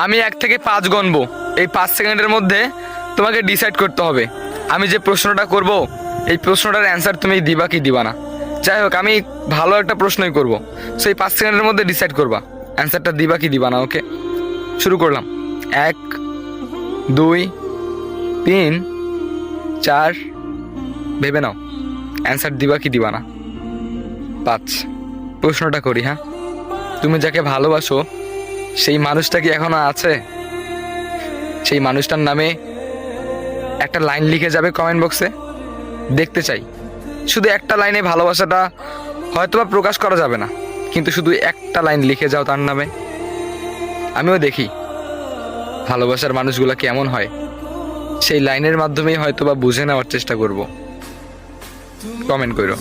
আমি 1 থেকে 5 গণবো। এই 5 সেকেন্ডের মধ্যে তোমাকে ডিসাইড করতে হবে আমি যে প্রশ্নটা করব এই প্রশ্নটার অ্যান্সার তুমি দিবা কি দিবা না। যাই হোক, আমি ভালো একটা প্রশ্নই করব, সেই 5 সেকেন্ডের মধ্যে ডিসাইড করবা অ্যান্সারটা দিবা কি দিবা না। ওকে, শুরু করলাম। 1, 2, 3, 4, ভেবে নাও অ্যান্সার দিবা কি দিবা না। 5, প্রশ্নটা করি। হ্যাঁ, তুমি যাকে ভালোবাসো সেই মানুষটা কি এখনো আছে? সেই মানুষটার নামে একটা লাইন লিখে যাবে কমেন্ট বক্সে, দেখতে চাই। শুধু একটা লাইনে ভালোবাসাটা হয়তোবা প্রকাশ করা যাবে না, কিন্তু শুধু একটা লাইন লিখে যাও তার নামে। আমিও দেখি ভালোবাসার মানুষগুলো কেমন হয়, সেই লাইনের মাধ্যমেই হয়তোবা বুঝে নেওয়ার চেষ্টা করব। কমেন্ট করো।